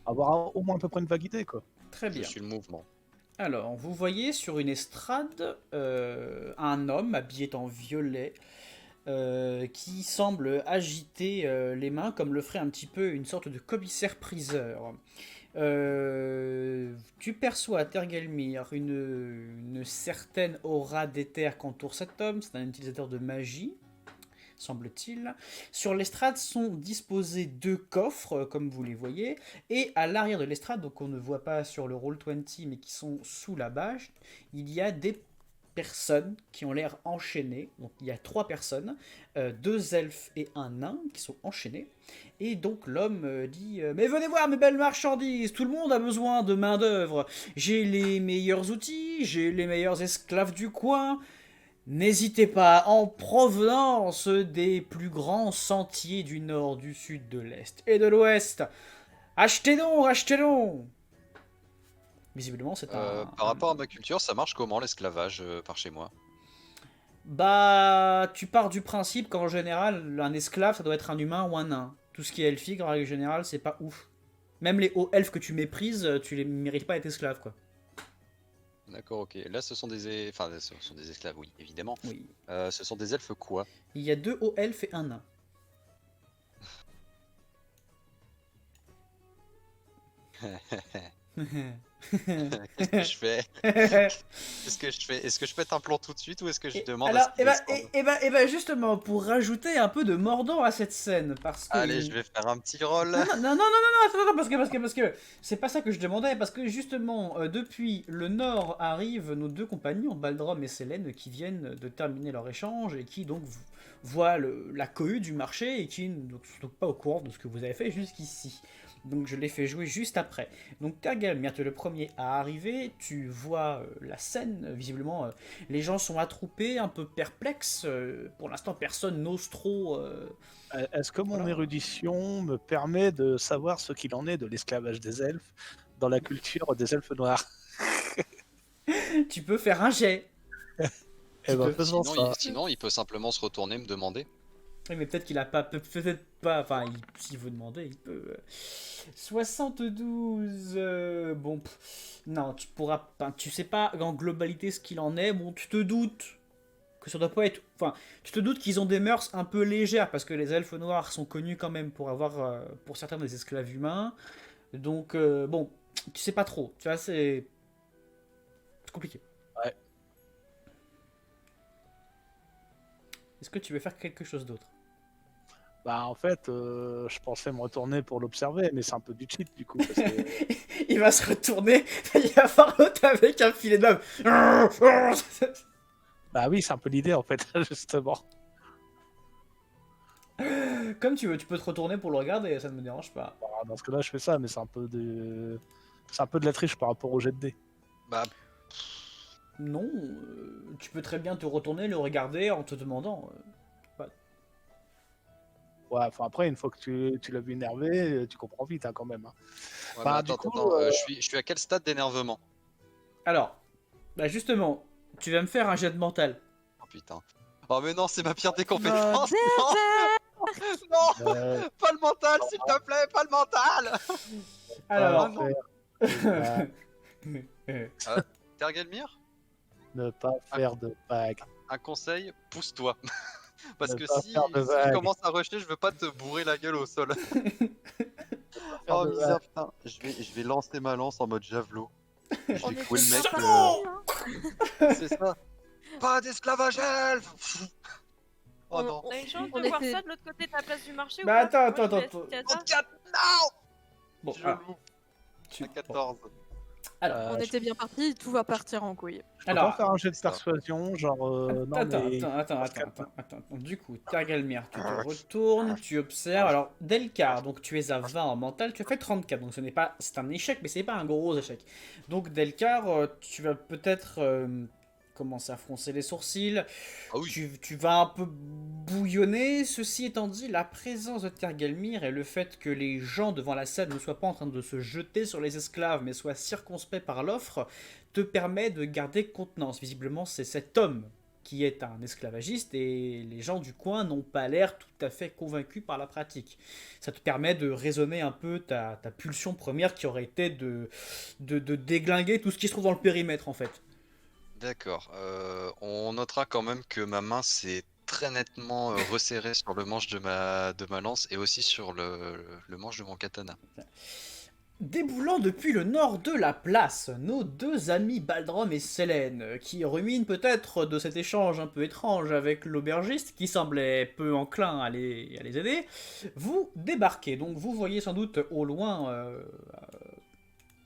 avoir au moins à peu près une vague idée, quoi. Très Je bien. suis le mouvement. Alors, vous voyez sur une estrade un homme habillé en violet qui semble agiter les mains comme le ferait un petit peu une sorte de commissaire-priseur. Tu perçois à Tergelmir une certaine aura d'éther qu'entoure cet homme. C'est un utilisateur de magie, semble-t-il. Sur l'estrade sont disposés deux coffres, comme vous les voyez, et à l'arrière de l'estrade, donc on ne voit pas sur le Roll20, mais qui sont sous la bâche, il y a des personnes qui ont l'air enchaînées. Donc il y a 3 personnes, 2 elfes et un nain qui sont enchaînés. Et donc l'homme dit mais venez voir mes belles marchandises, tout le monde a besoin de main d'œuvre. J'ai les meilleurs outils, j'ai les meilleurs esclaves du coin. N'hésitez pas, en provenance des plus grands sentiers du nord, du sud, de l'est et de l'ouest. Achetez donc, achetez donc. Visiblement, c'est Par rapport à ma culture, ça marche comment l'esclavage par chez moi? Bah, tu pars du principe qu'en général, un esclave, ça doit être un humain ou un nain. Tout ce qui est elfique, en règle générale, c'est pas ouf. Même les hauts elfes que tu méprises, tu les mérites pas d'être esclave, quoi. D'accord, ok. Là, ce sont enfin, ce sont des esclaves, oui, évidemment. Oui. Ce sont des elfes quoi? Il y a 2 hauts elfes et un nain. Qu'est-ce que je fais? Qu'est-ce que je fais? Est-ce que je pète un plan tout de suite ou est-ce que je demande à Alors, ce qu'ils descendent? justement, pour rajouter un peu de mordant à cette scène, parce que... Allez, je vais faire un petit roll. Non, attends, parce que c'est pas ça que je demandais, parce que justement, depuis le nord arrivent nos 2 compagnons, Baldrom et Sélène, qui viennent de terminer leur échange et qui donc voient la cohue du marché et qui ne sont donc pas au courant de ce que vous avez fait jusqu'ici. Donc je l'ai fait jouer juste après. Donc Tergalmir, tu es le premier à arriver, tu vois la scène, visiblement les gens sont attroupés, un peu perplexes, pour l'instant personne n'ose trop... Est-ce que mon Voilà. érudition me permet de savoir ce qu'il en est de l'esclavage des elfes dans la culture des elfes noirs? Tu peux faire un jet. Eh ben, peux- faisons ça. Sinon, il peut simplement se retourner et me demander. Oui, mais peut-être qu'il a pas, peut-être pas, enfin, s'il veut demander, il peut. 72, bon, non, tu pourras pas, tu sais pas en globalité ce qu'il en est, bon, tu te doutes que ça doit pas être, enfin, tu te doutes qu'ils ont des mœurs un peu légères, parce que les elfes noirs sont connus quand même pour avoir, pour certains, des esclaves humains, donc, bon, tu sais pas trop, tu vois, c'est compliqué. Ouais. Est-ce que tu veux faire quelque chose d'autre? Bah en fait, je pensais me retourner pour l'observer, mais c'est un peu du cheat du coup. Parce que... Il va se retourner, il va voir l'autre avec un filet d'homme. Bah oui, c'est un peu l'idée en fait, justement. Comme tu veux, tu peux te retourner pour le regarder, ça ne me dérange pas. Bah, dans ce cas-là, je fais ça, mais c'est un peu de la triche par rapport au jet de dés. Bah, Non, tu peux très bien te retourner, le regarder en te demandant. Ouais, enfin après, une fois que tu l'as vu énervé, tu comprends vite hein, quand même. Hein. ouais, Bah, mais du attends, coup, attends, je suis à quel stade d'énervement? Alors, bah justement, tu vas me faire un jet de mental. Oh putain. Oh mais non, c'est ma pire des compétences. Non, euh, pas le mental, s'il te plaît, pas le mental. Alors, Tergelmir, ne pas faire de vagues. un conseil, pousse-toi. Parce Ne que pas si faire de tu vagues. commences à rusher, je veux pas te bourrer la gueule au sol. Faire Oh de misère, vagues. putain. Je vais lancer ma lance en mode javelot. Je On vais est fouer le tous mec. partis, hein. C'est ça. Pas d'esclavage elfe. Oh non. On a une chance On de voir était- ça de l'autre côté de la place du marché Bah, ou pas? attends, Moi, je vais attends, assister à ça. 34, non. bon, Je alors, loupe tu- à 14. alors, On était bien partis, tout va partir en couille. Je peux alors, pas faire un jet de ça. persuasion, genre non attends, mais attends. Du coup, Tergalmir, tu te retournes, tu observes. Alors, Delcar, donc tu es à 20 en mental, tu as fait 34, donc c'est un échec, mais c'est pas un gros échec. Donc Delcar, tu vas peut-être commencer à froncer les sourcils. Ah oui. Tu vas un peu bouillonner. Ceci étant dit, la présence de Tergalmir et le fait que les gens devant la scène ne soient pas en train de se jeter sur les esclaves, mais soient circonspects par l'offre, te permet de garder contenance. Visiblement, c'est cet homme qui est un esclavagiste et les gens du coin n'ont pas l'air tout à fait convaincus par la pratique. Ça te permet de raisonner un peu ta pulsion première qui aurait été de déglinguer tout ce qui se trouve dans le périmètre en fait. D'accord. On notera quand même que ma main s'est très nettement resserrée sur le manche de ma lance et aussi sur le manche de mon katana. Déboulant depuis le nord de la place, nos 2 amis Baldrom et Sélène, qui ruminent peut-être de cet échange un peu étrange avec l'aubergiste, qui semblait peu enclin à les aider, vous débarquez. Donc vous voyez sans doute au loin,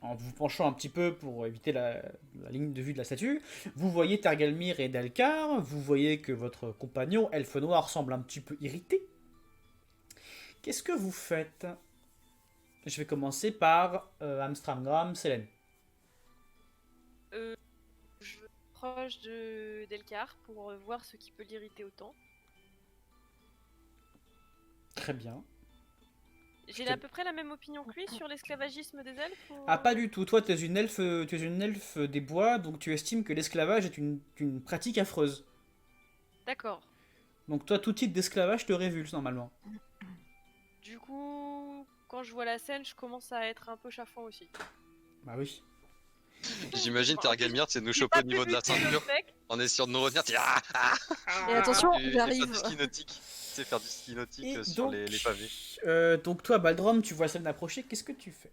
en vous penchant un petit peu pour éviter la ligne de vue de la statue. Vous voyez Tergalmir et Delcar. Vous voyez que votre compagnon, Elfe Noir, semble un petit peu irrité. Qu'est-ce que vous faites? Je vais commencer par Amstramgram, Célène. Je vais proche de Delcar pour voir ce qui peut l'irriter autant. Très bien. J'ai à peu près la même opinion que lui sur l'esclavagisme des elfes ou... Ah, pas du tout. Toi, tu es une elfe des bois, donc tu estimes que l'esclavage est une pratique affreuse. D'accord. Donc toi, tout type d'esclavage te révulse normalement. Du coup, quand je vois la scène, je commence à être un peu chafouin aussi. Bah oui. J'imagine Bon, Tergalmir, c'est nous j'ai choper pas au niveau de la débuté le ceinture mec. en essayant de nous retenir. Et attention, Et j'arrive. faire du ski nautique. Tu sais, faire du ski nautique Et sur donc, les pavés. donc toi, Baldrom, tu vois Célène approcher, qu'est-ce que tu fais?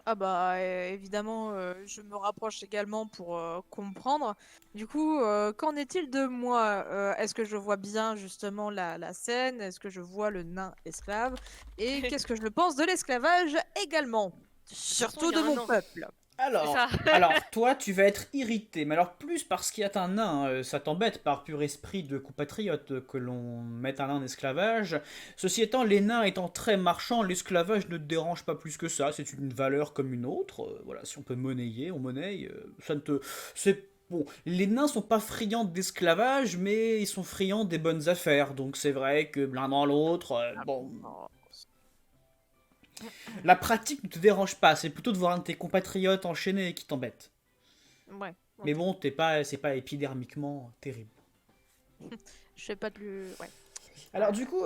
Ah bah évidemment, je me rapproche également pour comprendre. Du coup, qu'en est-il de moi? Est-ce que je vois bien justement la scène? Est-ce que je vois le nain esclave? Et qu'est-ce que je pense de l'esclavage également? Surtout il y a de un mon nain. peuple. Alors, ça. alors, toi, tu vas être irrité, mais alors plus parce qu'il y a un nain, ça t'embête par pur esprit de compatriote que l'on mette un nain en esclavage. Ceci étant, les nains étant très marchands, l'esclavage ne te dérange pas plus que ça, c'est une valeur comme une autre. Voilà, si on peut monnayer, on monnaie, ça ne te... C'est... Bon, les nains sont pas friands d'esclavage, mais ils sont friands des bonnes affaires, donc c'est vrai que l'un dans l'autre, bon... Oh. La pratique ne te dérange pas, c'est plutôt de voir un de tes compatriotes enchaîné qui t'embête. Ouais, Mais ok. bon, c'est pas épidermiquement terrible. Je fais pas de... Ouais. Alors du coup,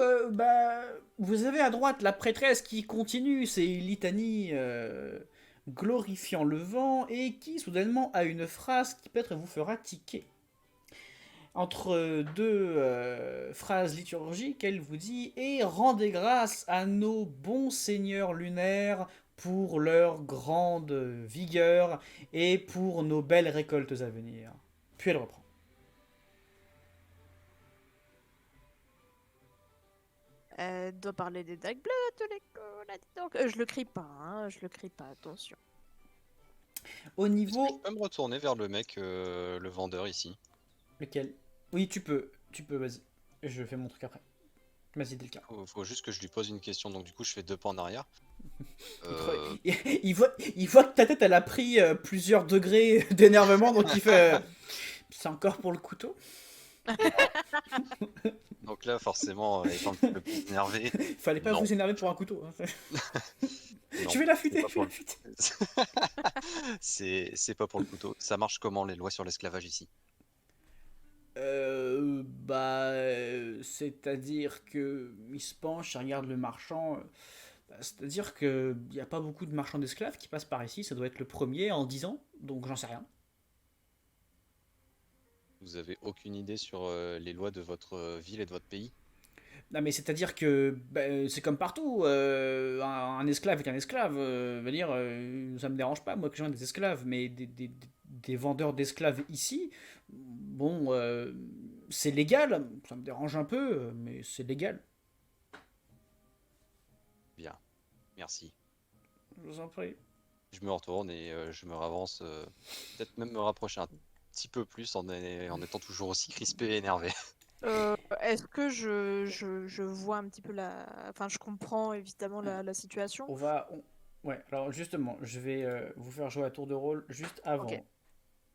vous avez à droite la prêtresse qui continue ses litanies glorifiant le vent et qui soudainement a une phrase qui peut-être vous fera tiquer. Entre deux phrases liturgiques, elle vous dit « Et rendez grâce à nos bons seigneurs lunaires pour leur grande vigueur et pour nos belles récoltes à venir. » Puis elle reprend. Elle doit parler des dagues bleues de l'école, là, dis donc. Je le crie pas, hein, je le crie pas, attention. Au Est-ce que niveau... je peux me retourner vers le mec, le vendeur ici? Lequel? Oui, tu peux, vas-y. Je fais mon truc après. Vas-y, Delca. Faut juste que je lui pose une question, donc du coup je fais 2 pas en arrière. Il voit que ta tête, elle a pris plusieurs degrés d'énervement, donc il fait... C'est encore pour le couteau? Donc là forcément, étant un petit peu plus énervé, Il fallait pas Non. vous énerver pour un couteau. Hein. non, Je vais la c'est fuiter, pas je vais pour la le- fuiter. c'est pas pour le couteau. Ça marche comment les lois sur l'esclavage ici? C'est-à-dire que il se penche, il regarde le marchand. C'est-à-dire que il n'y a pas beaucoup de marchands d'esclaves qui passent par ici. Ça doit être le premier en 10 ans, donc j'en sais rien. Vous avez aucune idée sur les lois de votre ville et de votre pays? Non, mais c'est-à-dire que c'est comme partout. Un esclave est un esclave. Veut dire, ça me dérange pas moi que j'en ai des esclaves, mais des vendeurs d'esclaves ici, bon, c'est légal. Ça me dérange un peu, mais c'est légal. Bien, merci. Je vous en prie. Je me retourne et je me ravance, peut-être même me rapprocher un petit peu plus en étant toujours aussi crispé et énervé. Est-ce que je vois un petit peu la... Enfin, je comprends évidemment la situation. Ouais, alors justement, je vais vous faire jouer à tour de rôle juste avant. Ok.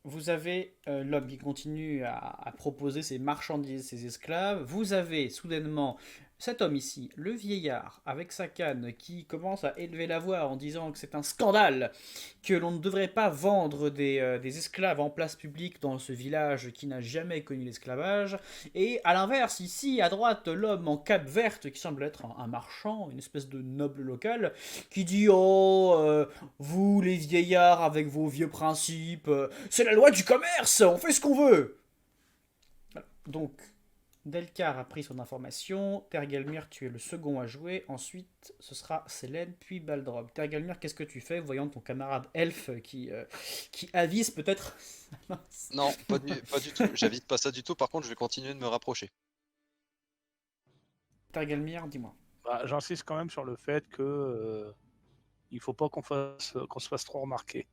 Vous avez l'homme qui continue à proposer ses marchandises, ses esclaves. Vous avez soudainement cet homme ici, le vieillard, avec sa canne, qui commence à élever la voix en disant que c'est un scandale, que l'on ne devrait pas vendre des esclaves en place publique dans ce village qui n'a jamais connu l'esclavage. Et à l'inverse, ici, à droite, l'homme en cape verte, qui semble être un marchand, une espèce de noble local, qui dit « Oh, vous les vieillards avec vos vieux principes, c'est la loi du commerce, on fait ce qu'on veut !» Voilà. Donc, Delcar a pris son information, Tergalmir, tu es le second à jouer, ensuite ce sera Célène, puis Baldrop. Tergalmir, qu'est-ce que tu fais, voyant ton camarade elfe qui avise peut-être... Non, pas du tout. J'invite pas ça du tout. Par contre, je vais continuer de me rapprocher. Tergalmir, dis-moi. J'insiste quand même sur le fait que il faut pas qu'on se fasse trop remarquer.